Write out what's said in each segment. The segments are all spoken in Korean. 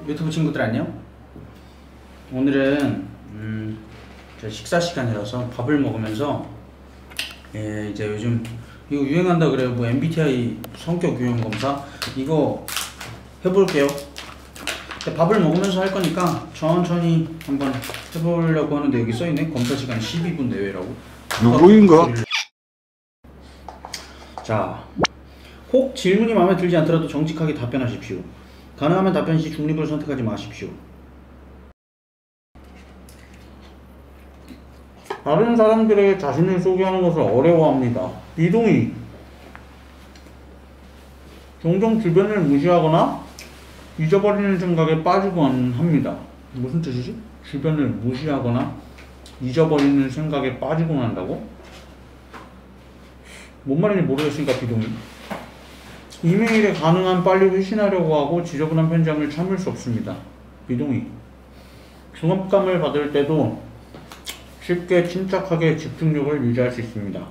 유튜브 친구들 안녕. 오늘은 제 식사 시간이라서 밥을 먹으면서 이제 요즘 이거 유행한다 그래요. 뭐 MBTI 성격 유형 검사 이거 해볼게요. 밥을 먹으면서 할 거니까 천천히 한번 해보려고 하는데 여기 써있네. 검사 시간 12분 내외라고. 누구인가? 자, 혹 질문이 마음에 들지 않더라도 정직하게 답변하십시오. 가능하면 답변 시 중립을 선택하지 마십시오. 다른 사람들에게 자신을 소개하는 것을 어려워합니다. 이동희. 종종 주변을 무시하거나 잊어버리는 생각에 빠지곤 합니다. 무슨 뜻이지? 주변을 무시하거나 잊어버리는 생각에 빠지곤 한다고? 뭔 말인지 모르겠으니까 비동의. 이메일에 가능한 빨리 회신하려고 하고 지저분한 편지함을 참을 수 없습니다. 비동의. 중압감을 받을 때도 쉽게 침착하게 집중력을 유지할 수 있습니다.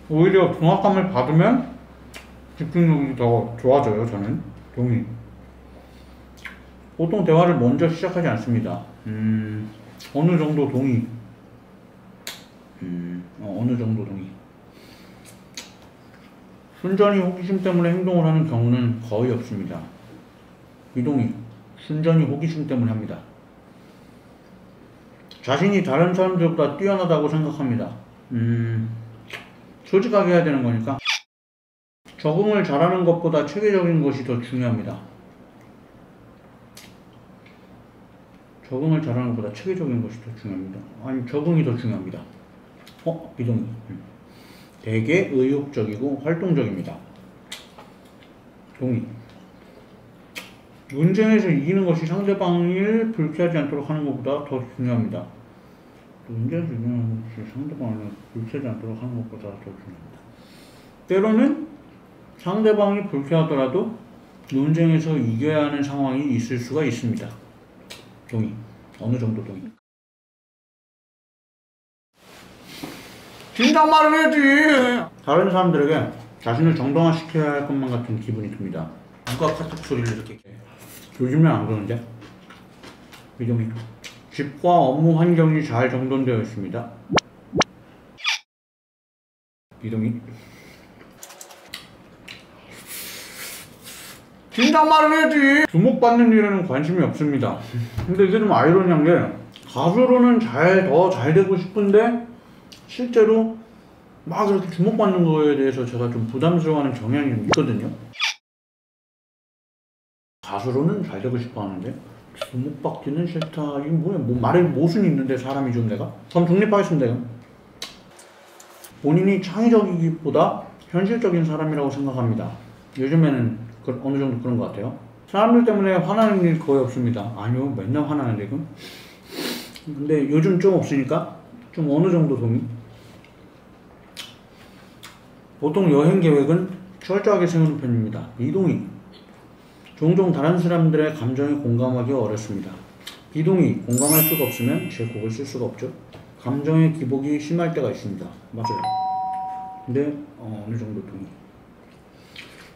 오히려 중압감을 받으면 집중력이 더 좋아져요. 저는 동의. 보통 대화를 먼저 시작하지 않습니다. 어느 정도 동의. 어느 정도 동의. 순전히 호기심 때문에 행동을 하는 경우는 거의 없습니다. 비동의. 순전히 호기심 때문에 합니다. 자신이 다른 사람들보다 뛰어나다고 생각합니다. 솔직하게 해야 되는 거니까. 적응을 잘하는 것보다 체계적인 것이 더 중요합니다. 적응을 잘하는 것보다 체계적인 것이 더 중요합니다. 아니, 적응이 더 중요합니다. 비동의. 되게 의욕적이고 활동적입니다. 동의. 논쟁에서 이기는 것이 상대방을 불쾌하지 않도록 하는 것보다 더 중요합니다. 논쟁에서 이기는 것이 상대방을 불쾌하지 않도록 하는 것보다 더 중요합니다. 때로는 상대방이 불쾌하더라도 논쟁에서 이겨야 하는 상황이 있을 수가 있습니다. 동의. 어느 정도 동의. 진작 말을 해야지. 다른 사람들에게 자신을 정당화시켜야 할 것만 같은 기분이 듭니다. 누가 카톡 소리를 이렇게 해? 요즘엔 안 그러는데? 비동의. 집과 업무 환경이 잘 정돈되어 있습니다. 비동의. 진작 말을 해야지. 주목받는 일에는 관심이 없습니다. 근데 이게 좀 아이러니한 게 가수로는 더 잘 되고 싶은데 실제로 막 그렇게 주목받는 거에 대해서 제가 좀 부담스러워하는 경향이 좀 있거든요. 가수로는 잘 되고 싶어 하는데 주목받기는 싫다. 이게 뭐야? 말에 모순이 있는데 사람이 좀 내가? 그럼 중립하겠습니다. 본인이 창의적이기보다 현실적인 사람이라고 생각합니다. 요즘에는 어느 정도 그런 것 같아요. 사람들 때문에 화나는 일 거의 없습니다. 아니요, 맨날 화나는데 지금. 근데 요즘 좀 없으니까 좀 어느 정도 동의. 보통 여행 계획은 철저하게 세우는 편입니다. 이동의. 종종 다른 사람들의 감정에 공감하기 어렵습니다. 비동의. 공감할 수가 없으면 제 곡을 쓸 수가 없죠. 감정의 기복이 심할 때가 있습니다. 맞아요. 근데 어느 정도 동의.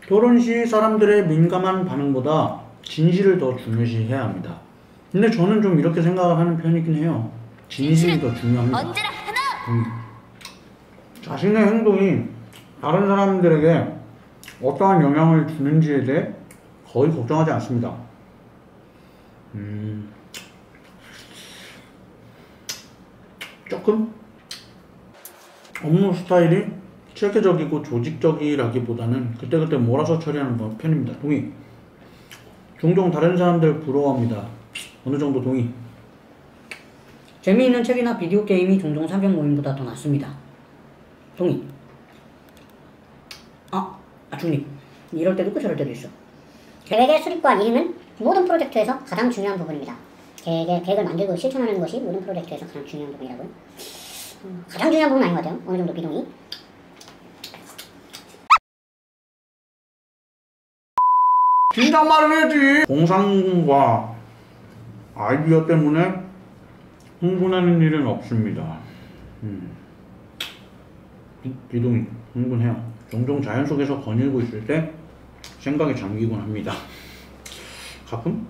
토론 시 사람들의 민감한 반응보다 진실을 더 중요시해야 합니다. 근데 저는 좀 이렇게 생각을 하는 편이긴 해요. 진실이 더 중요합니다. 언제나 하나! 자신의 행동이 다른 사람들에게 어떠한 영향을 주는지에 대해 거의 걱정하지 않습니다. 조금? 업무 스타일이 체계적이고 조직적이라기보다는 그때그때 몰아서 처리하는 편입니다. 동의. 종종 다른 사람들을 부러워합니다. 어느 정도 동의. 재미있는 책이나 비디오 게임이 종종 사병 모임보다 더 낫습니다. 동의. 중립. 이럴 때도 있고 저럴 때도 있어. 계획의 수립과 이행은 모든 프로젝트에서 가장 중요한 부분입니다. 계획을 만들고 실천하는 것이 모든 프로젝트에서 가장 중요한 부분이라고요. 가장 중요한 부분은 아닌 것 같아요. 어느 정도 비동의. 진작 말을 해야지. 공상과 아이디어 때문에 흥분하는 일은 없습니다. 비동의. 흥분해요. 종종 자연 속에서 거닐고 있을 때 생각에 잠기곤 합니다. 가끔?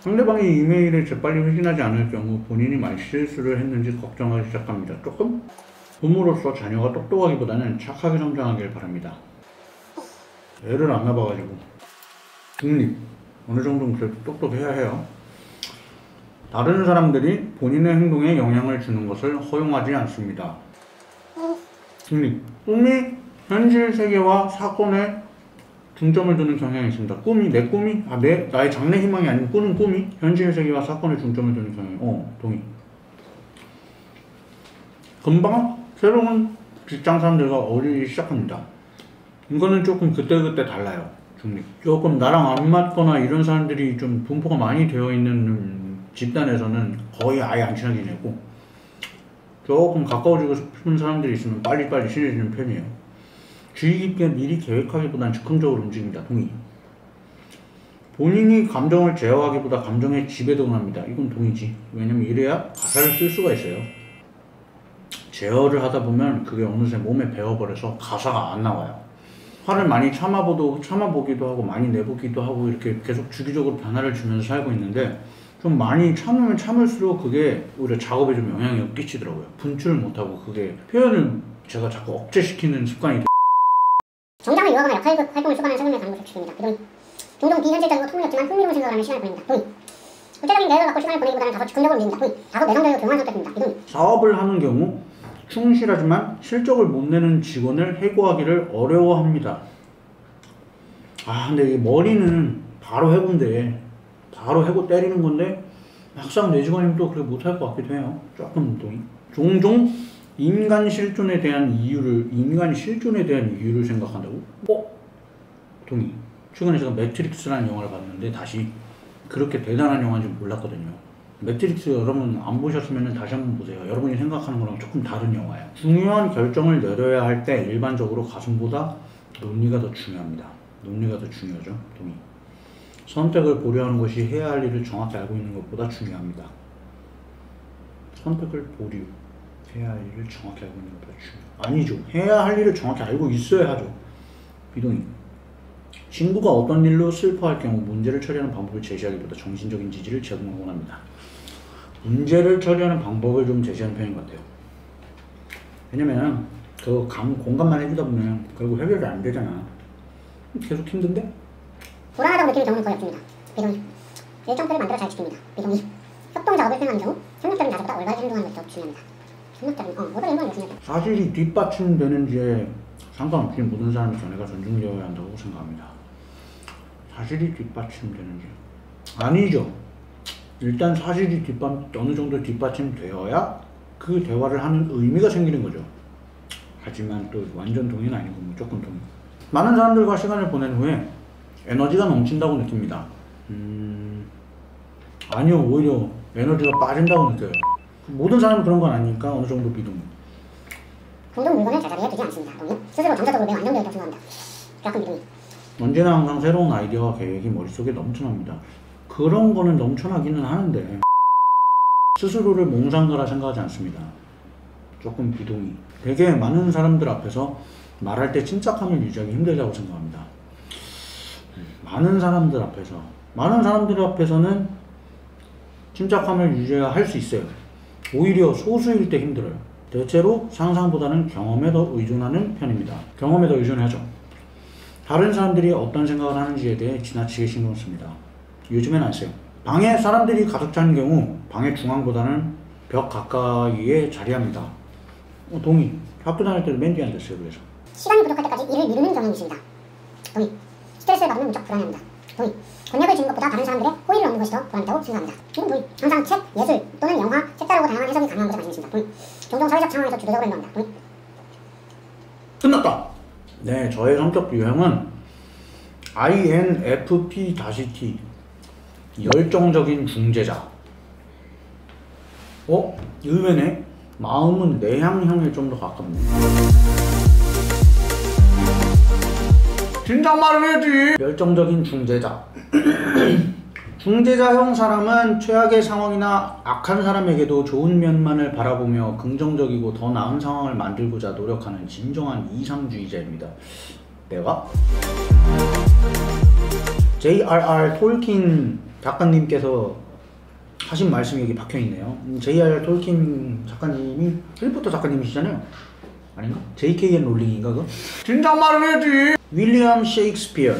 상대방이 이메일을 재빨리 확인하지 않을 경우 본인이 말실수를 했는지 걱정하기 시작합니다. 조금? 부모로서 자녀가 똑똑하기보다는 착하게 성장하길 바랍니다. 애를 안 낳아봐가지고. 중립. 어느 정도는 그래도 똑똑해야 해요. 다른 사람들이 본인의 행동에 영향을 주는 것을 허용하지 않습니다. 중립. 꿈이 현실 세계와 사건에 중점을 두는 경향이 있습니다. 꿈이, 내 꿈이? 나의 장래 희망이 아니고 꾸는 꿈이 현실 세계와 사건에 중점을 두는 경향이. 동의. 금방 새로운 직장 사람들과 어울리기 시작합니다. 이거는 조금 그때그때 달라요. 중립. 조금 나랑 안 맞거나 이런 사람들이 좀 분포가 많이 되어 있는 집단에서는 거의 아예 안 친하게 지내고, 조금 가까워지고 싶은 사람들이 있으면 빨리빨리 친해지는 편이에요. 주의 깊게 미리 계획하기보다는 즉흥적으로 움직입니다. 동의. 본인이 감정을 제어하기보다 감정에 지배동합니다. 이건 동의지. 왜냐면 이래야 가사를 쓸 수가 있어요. 제어를 하다 보면 그게 어느새 몸에 배어버려서 가사가 안 나와요. 화를 많이 참아보기도 하고 많이 내보기도 하고 이렇게 계속 주기적으로 변화를 주면서 살고 있는데, 좀 많이 참으면 참을수록 그게 오히려 작업에 좀 영향을 끼치더라고요. 분출을 못하고 그게 표현을 제가 자꾸 억제시키는 습관이 정장을 유학하거나 활동을 수반하는 청년의 가능성을 축소합니다. 비동의. 종종 비현실적이고 터무니없지만 흥미로운 생각을 하는 시간을 보냅니다. 동의. 구체적인 계획을 갖고 시간을 보내기보다는 다소 즉흥적으로 움직입니다. 동의. 다소 내성적이고 조용한 성격입니다. 비동의. 사업을 하는 경우 충실하지만 실적을 못 내는 직원을 해고하기를 어려워합니다. 근데 이 머리는 바로 해고인데, 바로 해고 때리는 건데 막상 내 직원이면 또 그렇게 못할 것 같기도 해요. 조금 동의. 종종 인간이 실존에 대한 이유를 생각한다고? 동의. 최근에 제가 매트릭스라는 영화를 봤는데 다시 그렇게 대단한 영화인지 몰랐거든요. 매트릭스 여러분 안 보셨으면 다시 한번 보세요. 여러분이 생각하는 거랑 조금 다른 영화예요. 중요한 결정을 내려야 할 때 일반적으로 가슴보다 논리가 더 중요합니다. 논리가 더 중요하죠. 동의. 선택을 보류하는 것이 해야 할 일을 정확히 알고 있는 것보다 중요합니다. 선택을 해야 할 일을 정확히 알고 있는 것보다 아니죠. 해야 할 일을 정확히 알고 있어야 하죠. 비동의. 친구가 어떤 일로 슬퍼할 경우 문제를 처리하는 방법을 제시하기보다 정신적인 지지를 제공하곤 합니다. 문제를 처리하는 방법을 좀 제시하는 편인 것 같아요. 왜냐면 공감만 해주다 보면 결국 해결이 안 되잖아. 계속 힘든데? 불안하다고 느끼는 경우는 거의 없습니다. 비동의. 일정표를 만들어 잘 지킵니다. 비동의. 협동 작업을 수행하는 경우 협력적인 자세보다 올바르게 행동하는 것이 더 중요합니다. 올바르게 행동하는 것이 중요합니다. 사실이 뒷받침되는지에 상관없이 모든 사람이 견해가 존중되어야 한다고 생각합니다. 사실이 뒷받침되는지. 아니죠. 일단 사실이 어느 정도 뒷받침되어야 그 대화를 하는 의미가 생기는 거죠. 하지만 또 완전 동의는 아니고 무조건 동의. 많은 사람들과 시간을 보낸 후에 에너지가 넘친다고 느낍니다. 아니요, 오히려 에너지가 빠진다고 느껴요. 모든 사람이 그런 건 아니니까 어느 정도 비동의. 공동 물건을 제자리에 두지 않습니다. 동의. 스스로 정서적으로 매우 안정되어 있다고 생각합니다. 약간 비동의. 언제나 항상 새로운 아이디어와 계획이 머릿속에 넘쳐납니다. 그런 거는 넘쳐나기는 하는데 스스로를 몽상가라 생각하지 않습니다. 조금 비동의. 되게 많은 사람들 앞에서 말할 때 침착함을 유지하기 힘들다고 생각합니다. 많은 사람들 앞에서는 침착함을 유지할 수 있어요. 오히려 소수일 때 힘들어요. 대체로 상상보다는 경험에 더 의존하는 편입니다. 경험에 더 의존하죠. 다른 사람들이 어떤 생각을 하는지에 대해 지나치게 신경 씁니다. 요즘엔 안 써요. 방에 사람들이 가득 찬 경우 방의 중앙보다는 벽 가까이에 자리합니다. 동의. 학교 다닐 때도 맨 뒤에 앉았어요. 그래서 시간이 부족할 때까지 일을 미루는 경향이 있습니다. 동의. 스트레스를 받으면 무척 불안해합니다. 동의. 권력을 쥐는 것보다 다른 사람들의 호의를 얻는 것이 더 불안하다고 생각합니다. 이건 동의. 항상 책, 예술 또는 영화, 색다르고 다양한 해석이 가능한 것에 관심 있습니다. 동의. 종종 사회적 상황에서 주도적으로 행동합니다. 동의. 끝났다. 네, 저의 성격 유형은 INFP-T. 열정적인 중재자. 의외네. 마음은 내향형에 좀 더 가깝네. 진작 말을 해야지. 열정적인 중재자. 중재자형 사람은 최악의 상황이나 악한 사람에게도 좋은 면만을 바라보며 긍정적이고 더 나은 상황을 만들고자 노력하는 진정한 이상주의자입니다. 내가? J.R.R. 톨킨 작가님께서 하신 말씀이 여기 박혀있네요. J.R.R. 톨킨 작가님이 해리포터 작가님이시잖아요. 아닌가? J.K.N. 롤링인가 그거? 진작 말을 해야지! 윌리엄 셰익스피어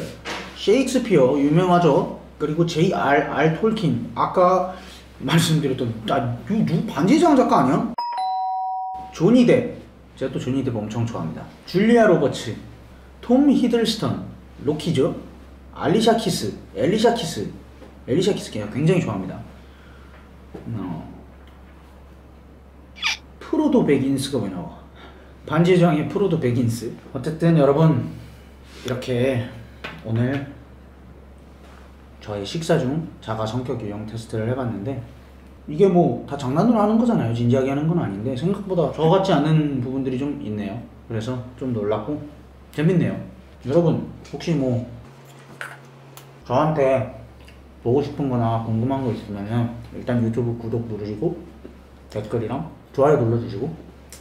유명하죠? 그리고 J.R.R. 톨킨 아까 말씀드렸던 누구 반지의 제왕 작가 아니야? 조니 뎁, 제가 또 조니 뎁 엄청 좋아합니다. 줄리아 로버츠, 톰 히들스턴, 로키죠? 엘리샤 키스 굉장히 좋아합니다. 프로도 베긴스가 왜 나와? 반지의 제왕의 프로도 베긴스. 어쨌든 여러분 이렇게 오늘 저의 식사 중 자가 성격 유형 테스트를 해봤는데 이게 뭐 다 장난으로 하는 거잖아요. 진지하게 하는 건 아닌데 생각보다 저 같지 않은 부분들이 좀 있네요. 그래서 좀 놀랍고 재밌네요. 여러분 혹시 뭐 저한테 보고 싶은 거나 궁금한 거 있으면 일단 유튜브 구독 누르시고 댓글이랑 좋아요 눌러주시고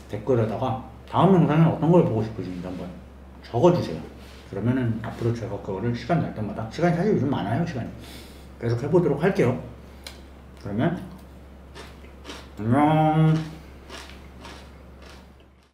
댓글에다가 다음 영상은 어떤 걸 보고 싶으신지 한번 적어주세요. 그러면은 앞으로 제가 그거를 시간 날 때마다, 시간이 사실 요즘 많아요. 시간이 계속 해보도록 할게요. 그러면 안녕.